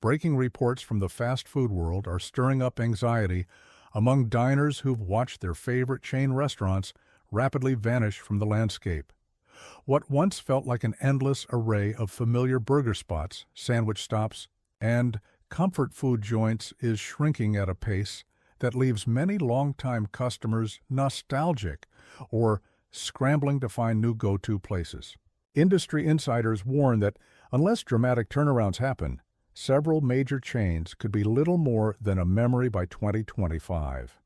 breaking reports from the fast food world are stirring up anxiety among diners who've watched their favorite chain restaurants rapidly vanish from the landscape. What once felt like an endless array of familiar burger spots, sandwich stops, and comfort food joints is shrinking at a pace that leaves many longtime customers nostalgic or scrambling to find new go-to places. Industry insiders warn that unless dramatic turnarounds happen, several major chains could be little more than a memory by 2025.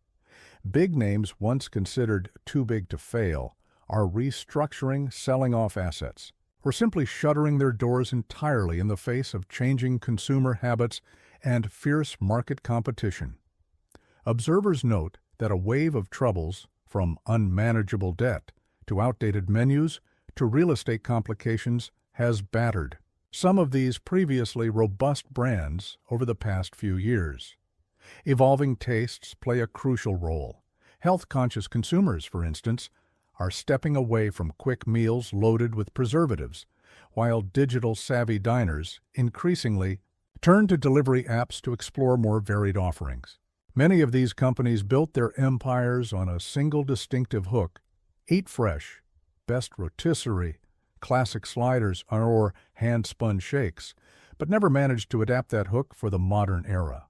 Big names once considered too big to fail are restructuring, selling off assets, or simply shuttering their doors entirely in the face of changing consumer habits and fierce market competition. Observers note that a wave of troubles, from unmanageable debt to outdated menus to real estate complications, has battered some of these previously robust brands over the past few years. Evolving tastes play a crucial role. Health-conscious consumers, for instance, are stepping away from quick meals loaded with preservatives, while digital-savvy diners increasingly turn to delivery apps to explore more varied offerings. Many of these companies built their empires on a single distinctive hook: eat fresh, best rotisserie, classic sliders, or hand-spun shakes, but never managed to adapt that hook for the modern era.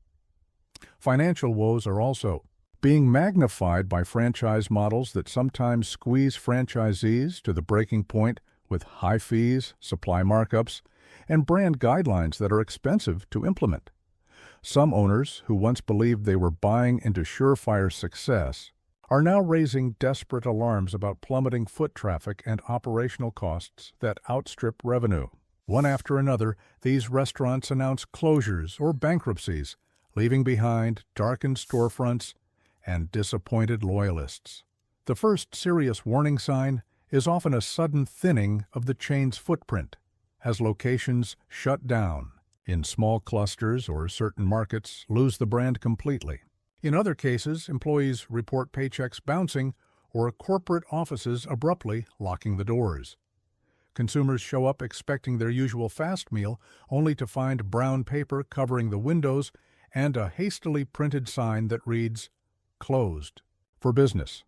Financial woes are also being magnified by franchise models that sometimes squeeze franchisees to the breaking point with high fees, supply markups, and brand guidelines that are expensive to implement. Some owners, who once believed they were buying into surefire success, are now raising desperate alarms about plummeting foot traffic and operational costs that outstrip revenue. One after another, these restaurants announce closures or bankruptcies, leaving behind darkened storefronts and disappointed loyalists. The first serious warning sign is often a sudden thinning of the chain's footprint, as locations shut down in small clusters or certain markets lose the brand completely. In other cases, employees report paychecks bouncing or corporate offices abruptly locking the doors. Consumers show up expecting their usual fast meal, only to find brown paper covering the windows and a hastily printed sign that reads, "Closed for business."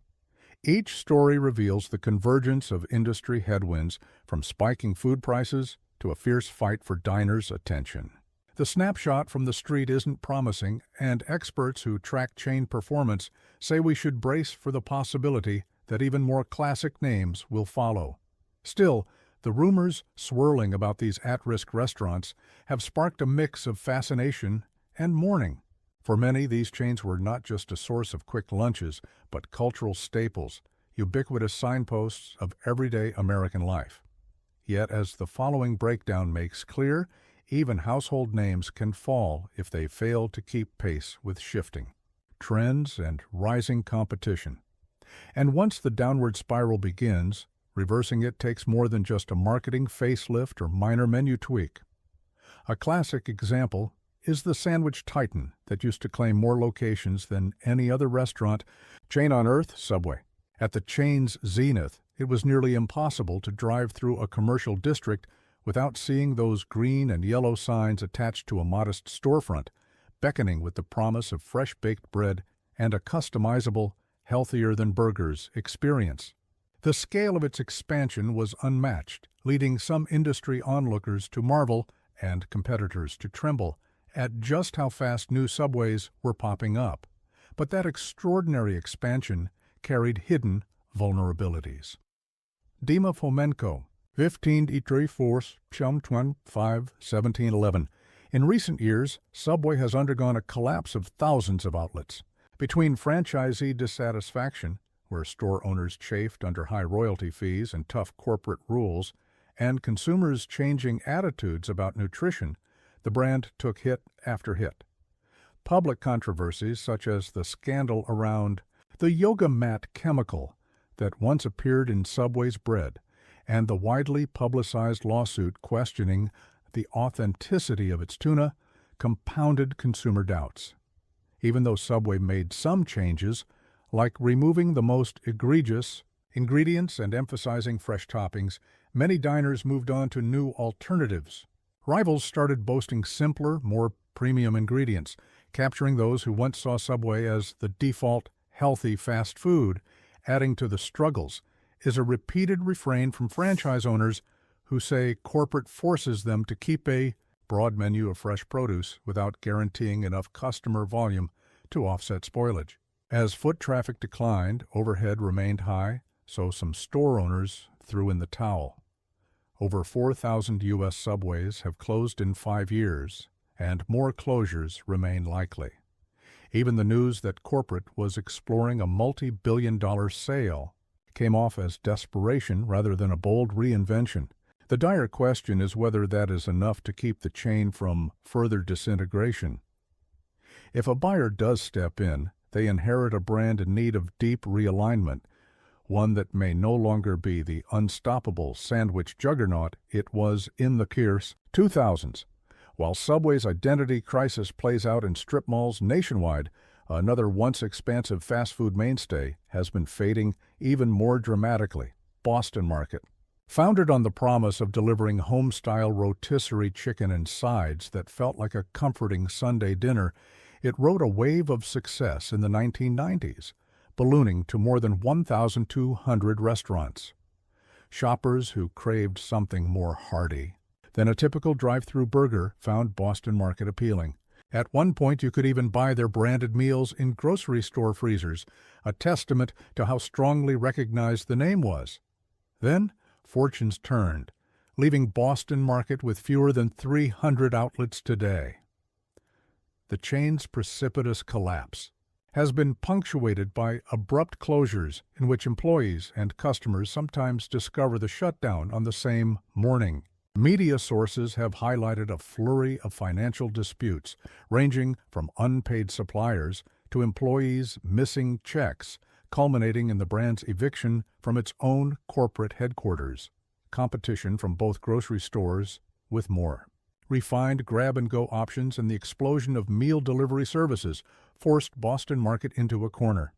Each story reveals the convergence of industry headwinds, from spiking food prices to a fierce fight for diners' attention. The snapshot from the street isn't promising, and experts who track chain performance say we should brace for the possibility that even more classic names will follow. Still, the rumors swirling about these at-risk restaurants have sparked a mix of fascination and mourning. For many, these chains were not just a source of quick lunches, but cultural staples, ubiquitous signposts of everyday American life. Yet, as the following breakdown makes clear, even household names can fall if they fail to keep pace with shifting trends and rising competition. And once the downward spiral begins, reversing it takes more than just a marketing facelift or minor menu tweak. A classic example is the sandwich titan that used to claim more locations than any other restaurant chain on earth, Subway. At the chain's zenith, it was nearly impossible to drive through a commercial district without seeing those green and yellow signs attached to a modest storefront, beckoning with the promise of fresh-baked bread and a customizable, healthier-than-burgers experience. The scale of its expansion was unmatched, leading some industry onlookers to marvel and competitors to tremble at just how fast new Subways were popping up. But that extraordinary expansion carried hidden vulnerabilities. Dima Fomenko, 15-3-4-5-1711. In recent years, Subway has undergone a collapse of thousands of outlets. Between franchisee dissatisfaction, where store owners chafed under high royalty fees and tough corporate rules, and consumers' changing attitudes about nutrition, the brand took hit after hit. Public controversies, such as the scandal around the yoga mat chemical that once appeared in Subway's bread, and the widely publicized lawsuit questioning the authenticity of its tuna, compounded consumer doubts. Even though Subway made some changes, like removing the most egregious ingredients and emphasizing fresh toppings, many diners moved on to new alternatives. Rivals started boasting simpler, more premium ingredients, capturing those who once saw Subway as the default healthy fast food. Adding to the struggles is a repeated refrain from franchise owners who say corporate forces them to keep a broad menu of fresh produce without guaranteeing enough customer volume to offset spoilage. As foot traffic declined, overhead remained high, so some store owners threw in the towel. Over 4,000 U.S. Subways have closed in 5 years, and more closures remain likely. Even the news that corporate was exploring a multi-billion-dollar sale came off as desperation rather than a bold reinvention. The dire question is whether that is enough to keep the chain from further disintegration. If a buyer does step in, they inherit a brand in need of deep realignment, one that may no longer be the unstoppable sandwich juggernaut it was in the Kearse 2000s. While Subway's identity crisis plays out in strip malls nationwide, another once expansive fast food mainstay has been fading even more dramatically: Boston Market. Founded on the promise of delivering home-style rotisserie chicken and sides that felt like a comforting Sunday dinner, it rode a wave of success in the 1990s, ballooning to more than 1,200 restaurants. Shoppers who craved something more hearty than a typical drive-through burger found Boston Market appealing. At one point, you could even buy their branded meals in grocery store freezers, a testament to how strongly recognized the name was. Then, fortunes turned, leaving Boston Market with fewer than 300 outlets today. The chain's precipitous collapse has been punctuated by abrupt closures in which employees and customers sometimes discover the shutdown on the same morning. Media sources have highlighted a flurry of financial disputes, ranging from unpaid suppliers to employees missing checks, culminating in the brand's eviction from its own corporate headquarters. Competition from both grocery stores, with more. Refined grab-and-go options and the explosion of meal delivery services forced Boston Market into a corner.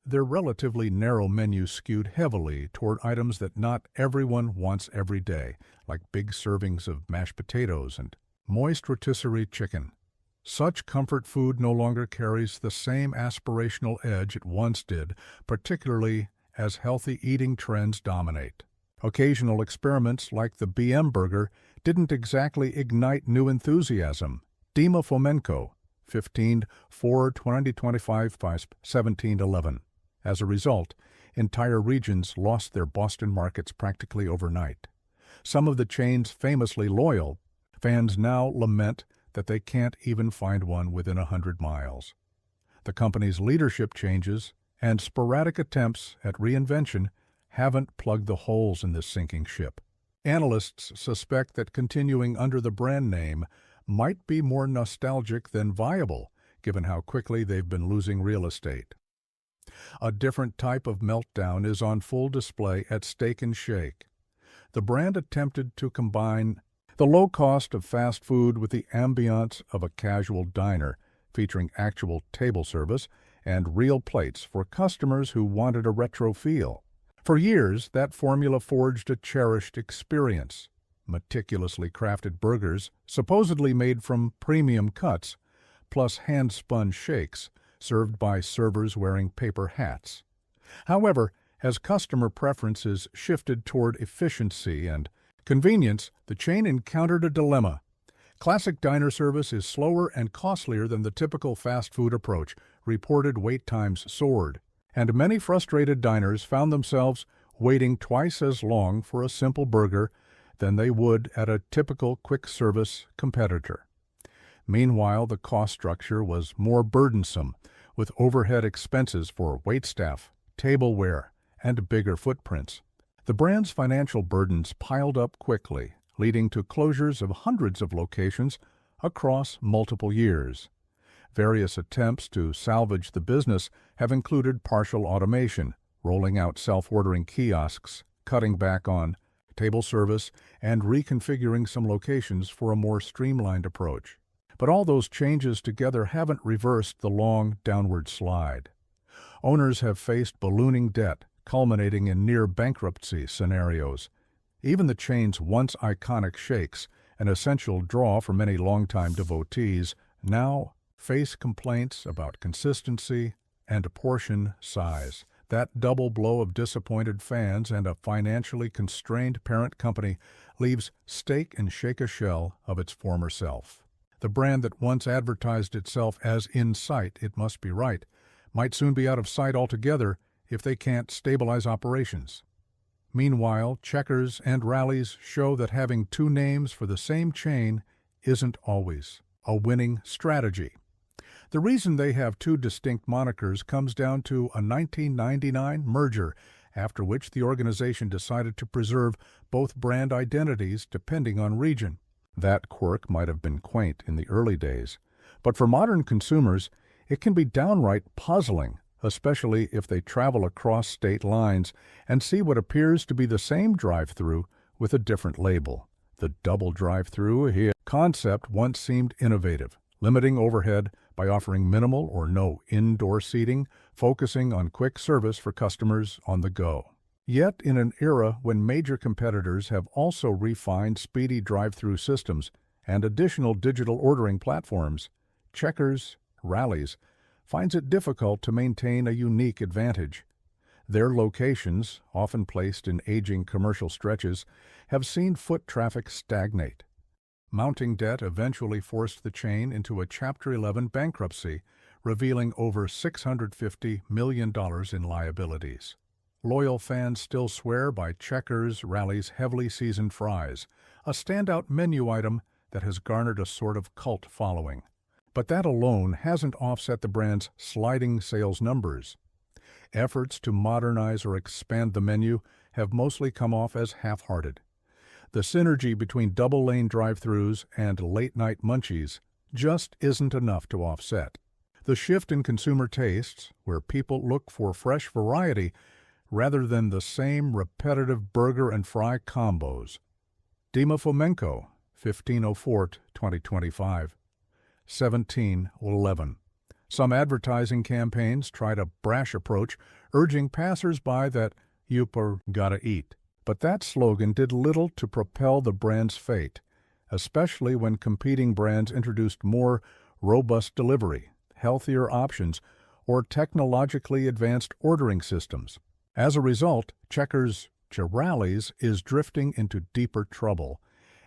Their relatively narrow menu skewed heavily toward items that not everyone wants every day, like big servings of mashed potatoes and moist rotisserie chicken. Such comfort food no longer carries the same aspirational edge it once did, particularly as healthy eating trends dominate. Occasional experiments like the BM burger didn't exactly ignite new enthusiasm. Dima Fomenko, 15/4/2025-1711. As a result, entire regions lost their Boston Markets practically overnight. Some of the chain's famously loyal fans now lament that they can't even find one within 100 miles. The company's leadership changes and sporadic attempts at reinvention haven't plugged the holes in this sinking ship. Analysts suspect that continuing under the brand name might be more nostalgic than viable, given how quickly they've been losing real estate. A different type of meltdown is on full display at Steak 'n Shake. The brand attempted to combine the low cost of fast food with the ambiance of a casual diner, featuring actual table service and real plates for customers who wanted a retro feel. For years, that formula forged a cherished experience: meticulously crafted burgers, supposedly made from premium cuts, plus hand-spun shakes, served by servers wearing paper hats. However, as customer preferences shifted toward efficiency and convenience, the chain encountered a dilemma. Classic diner service is slower and costlier than the typical fast food approach. Reported wait times soared, and many frustrated diners found themselves waiting twice as long for a simple burger than they would at a typical quick-service competitor. Meanwhile, the cost structure was more burdensome, with overhead expenses for waitstaff, tableware, and bigger footprints. The brand's financial burdens piled up quickly, leading to closures of hundreds of locations across multiple years. Various attempts to salvage the business have included partial automation, rolling out self-ordering kiosks, cutting back on table service, and reconfiguring some locations for a more streamlined approach. But all those changes together haven't reversed the long downward slide. Owners have faced ballooning debt, culminating in near-bankruptcy scenarios. Even the chain's once iconic shakes, an essential draw for many longtime devotees, now face complaints about consistency and portion size. That double blow of disappointed fans and a financially constrained parent company leaves Steak and Shake a shell of its former self. The brand that once advertised itself as in sight, it must be right, might soon be out of sight altogether if they can't stabilize operations. Meanwhile, Checkers and Rally's show that having two names for the same chain isn't always a winning strategy. The reason they have two distinct monikers comes down to a 1999 merger, after which the organization decided to preserve both brand identities depending on region. That quirk might have been quaint in the early days, but for modern consumers, it can be downright puzzling, especially if they travel across state lines and see what appears to be the same drive-through with a different label. The double drive-through here concept once seemed innovative, limiting overhead by offering minimal or no indoor seating, focusing on quick service for customers on the go. Yet, in an era when major competitors have also refined speedy drive-through systems and additional digital ordering platforms, Checkers, Rally's, finds it difficult to maintain a unique advantage. Their locations, often placed in aging commercial stretches, have seen foot traffic stagnate. Mounting debt eventually forced the chain into a Chapter 11 bankruptcy, revealing over $650 million in liabilities. Loyal fans still swear by Checkers Rally's heavily seasoned fries, a standout menu item that has garnered a sort of cult following. But that alone hasn't offset the brand's sliding sales numbers. Efforts to modernize or expand the menu have mostly come off as half-hearted. The synergy between double-lane drive-thrus and late-night munchies just isn't enough to offset. The shift in consumer tastes, where people look for fresh variety rather than the same repetitive burger and fry combos. Dima Fomenko, 1504-2025. 1711. Some advertising campaigns tried a brash approach, urging passers-by that "youper gotta eat." But that slogan did little to propel the brand's fate, especially when competing brands introduced more robust delivery, healthier options, or technologically advanced ordering systems. As a result, Checkers' Rally's is drifting into deeper trouble,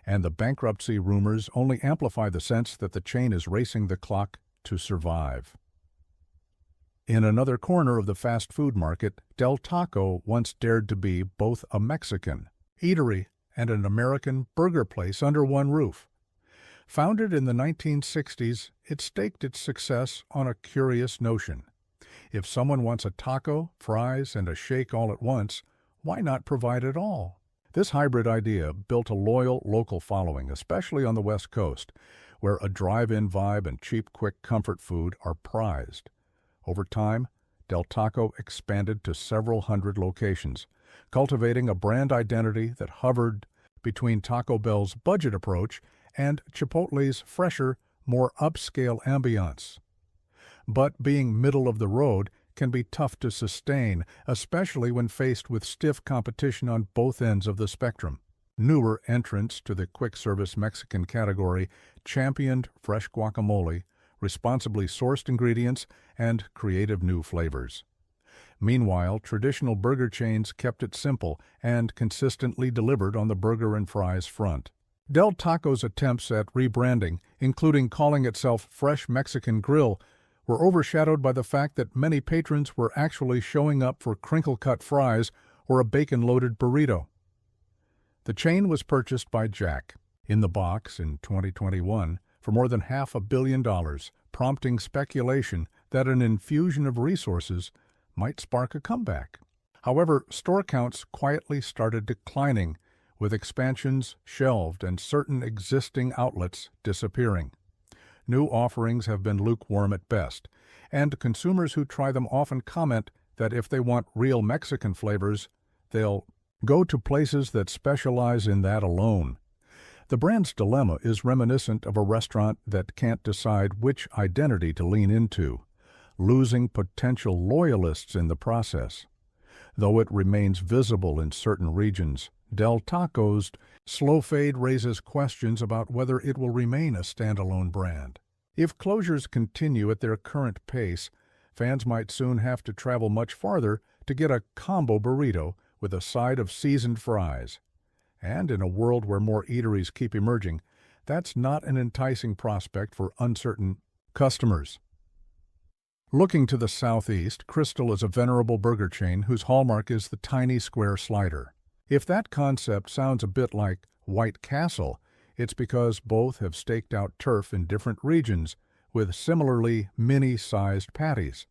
and the bankruptcy rumors only amplify the sense that the chain is racing the clock to survive. In another corner of the fast food market, Del Taco once dared to be both a Mexican eatery and an American burger place under one roof. Founded in the 1960s, it staked its success on a curious notion. If someone wants a taco, fries, and a shake all at once, why not provide it all? This hybrid idea built a loyal local following, especially on the West Coast, where a drive-in vibe and cheap, quick comfort food are prized. Over time, Del Taco expanded to several hundred locations, cultivating a brand identity that hovered between Taco Bell's budget approach and Chipotle's fresher, more upscale ambiance. But being middle of the road can be tough to sustain, especially when faced with stiff competition on both ends of the spectrum. Newer entrants to the quick-service Mexican category championed fresh guacamole, responsibly sourced ingredients, and creative new flavors. Meanwhile, traditional burger chains kept it simple and consistently delivered on the burger and fries front. Del Taco's attempts at rebranding, including calling itself Fresh Mexican Grill, were overshadowed by the fact that many patrons were actually showing up for crinkle-cut fries or a bacon-loaded burrito. The chain was purchased by Jack in the Box in 2021 for more than $500 million, prompting speculation that an infusion of resources might spark a comeback. However, store counts quietly started declining, with expansions shelved and certain existing outlets disappearing. New offerings have been lukewarm at best, and consumers who try them often comment that if they want real Mexican flavors, they'll go to places that specialize in that alone. The brand's dilemma is reminiscent of a restaurant that can't decide which identity to lean into, losing potential loyalists in the process. Though it remains visible in certain regions, Del Taco's slow fade raises questions about whether it will remain a standalone brand. If closures continue at their current pace, fans might soon have to travel much farther to get a combo burrito with a side of seasoned fries. And in a world where more eateries keep emerging, that's not an enticing prospect for uncertain customers. Looking to the southeast, Crystal is a venerable burger chain whose hallmark is the tiny square slider. If that concept sounds a bit like White Castle, it's because both have staked out turf in different regions with similarly mini-sized patties.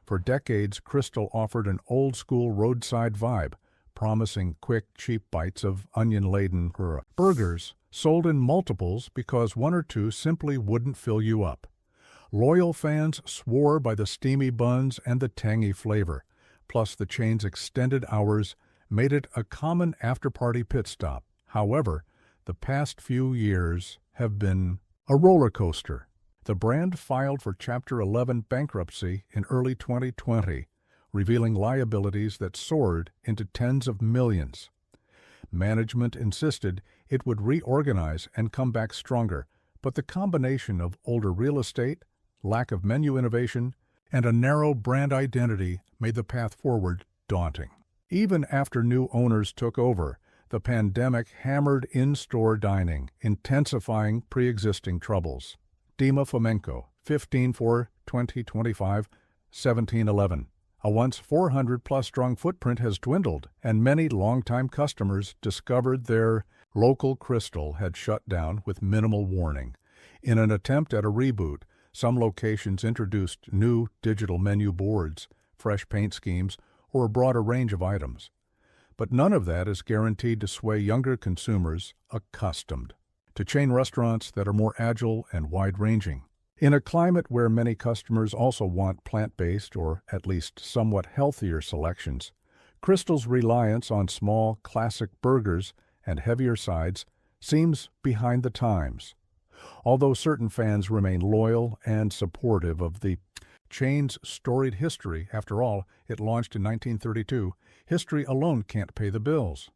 For decades, Crystal offered an old-school roadside vibe, promising quick, cheap bites of onion-laden burgers sold in multiples because one or two simply wouldn't fill you up. Loyal fans swore by the steamy buns and the tangy flavor, plus the chain's extended hours made it a common after-party pit stop. However, the past few years have been a roller coaster. The brand filed for Chapter 11 bankruptcy in early 2020, revealing liabilities that soared into tens of millions. Management insisted it would reorganize and come back stronger, but the combination of older real estate, lack of menu innovation, and a narrow brand identity made the path forward daunting. Even after new owners took over, the pandemic hammered in-store dining, intensifying pre-existing troubles. Dima Fomenko, 15/4/2025, 1711. A once 400-plus strong footprint has dwindled, and many longtime customers discovered their local Crystal had shut down with minimal warning. In an attempt at a reboot, some locations introduced new digital menu boards, fresh paint schemes, or a broader range of items. But none of that is guaranteed to sway younger consumers accustomed to chain restaurants that are more agile and wide-ranging. In a climate where many customers also want plant-based or at least somewhat healthier selections, Crystal's reliance on small, classic burgers and heavier sides seems behind the times. Although certain fans remain loyal and supportive of the chain's storied history, after all, it launched in 1932, history alone can't pay the bills.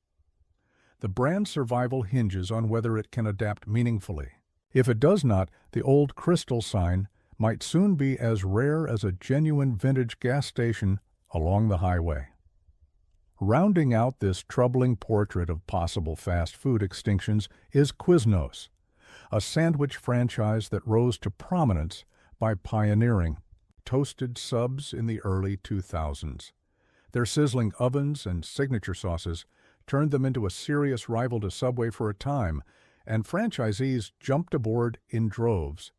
The brand's survival hinges on whether it can adapt meaningfully. If it does not, the old Crystal sign might soon be as rare as a genuine vintage gas station along the highway. Rounding out this troubling portrait of possible fast food extinctions is Quiznos, a sandwich franchise that rose to prominence by pioneering toasted subs in the early 2000s. Their sizzling ovens and signature sauces turned them into a serious rival to Subway for a time, and franchisees jumped aboard in droves.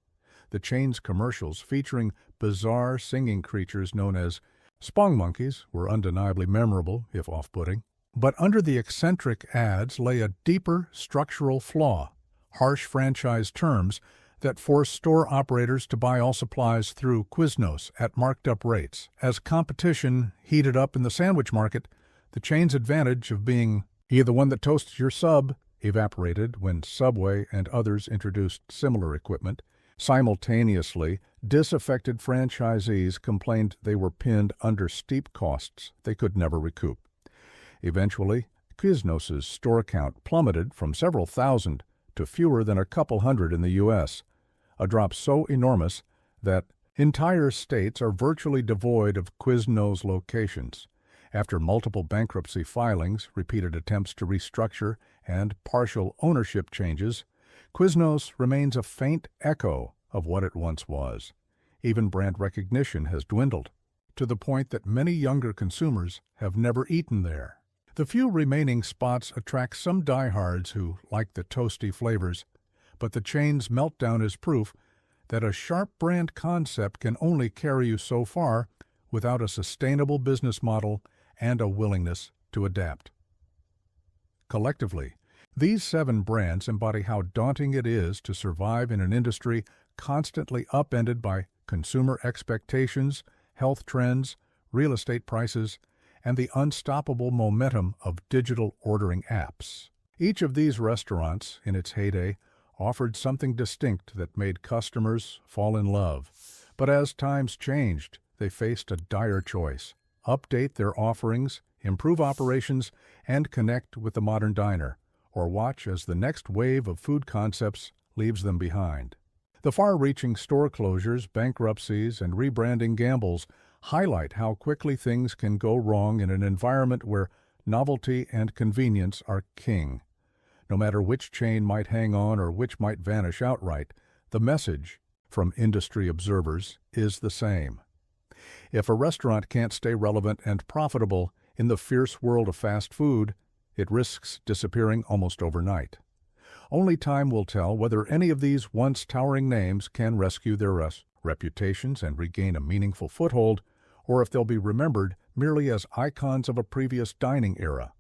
The chain's commercials, featuring bizarre singing creatures known as spong monkeys, were undeniably memorable, if off-putting. But under the eccentric ads lay a deeper structural flaw, harsh franchise terms that forced store operators to buy all supplies through Quiznos at marked-up rates. As competition heated up in the sandwich market, the chain's advantage of being the one that toasts your sub evaporated when Subway and others introduced similar equipment. Simultaneously, disaffected franchisees complained they were pinned under steep costs they could never recoup. Eventually, Quiznos' store count plummeted from several thousand to fewer than a couple hundred in the U.S., a drop so enormous that entire states are virtually devoid of Quiznos locations. After multiple bankruptcy filings, repeated attempts to restructure, and partial ownership changes, Quiznos remains a faint echo of what it once was. Even brand recognition has dwindled, to the point that many younger consumers have never eaten there. The few remaining spots attract some diehards who like the toasty flavors, but the chain's meltdown is proof that a sharp brand concept can only carry you so far without a sustainable business model and a willingness to adapt. Collectively, these 7 brands embody how daunting it is to survive in an industry constantly upended by consumer expectations, health trends, real estate prices, and the unstoppable momentum of digital ordering apps. Each of these restaurants, in its heyday, offered something distinct that made customers fall in love. But as times changed, they faced a dire choice: update their offerings, improve operations, and connect with the modern diner, or watch as the next wave of food concepts leaves them behind. The far-reaching store closures, bankruptcies, and rebranding gambles highlight how quickly things can go wrong in an environment where novelty and convenience are king. No matter which chain might hang on or which might vanish outright, the message, from industry observers, is the same. If a restaurant can't stay relevant and profitable in the fierce world of fast food, it risks disappearing almost overnight. Only time will tell whether any of these once towering names can rescue their reputations and regain a meaningful foothold, or if they'll be remembered merely as icons of a previous dining era.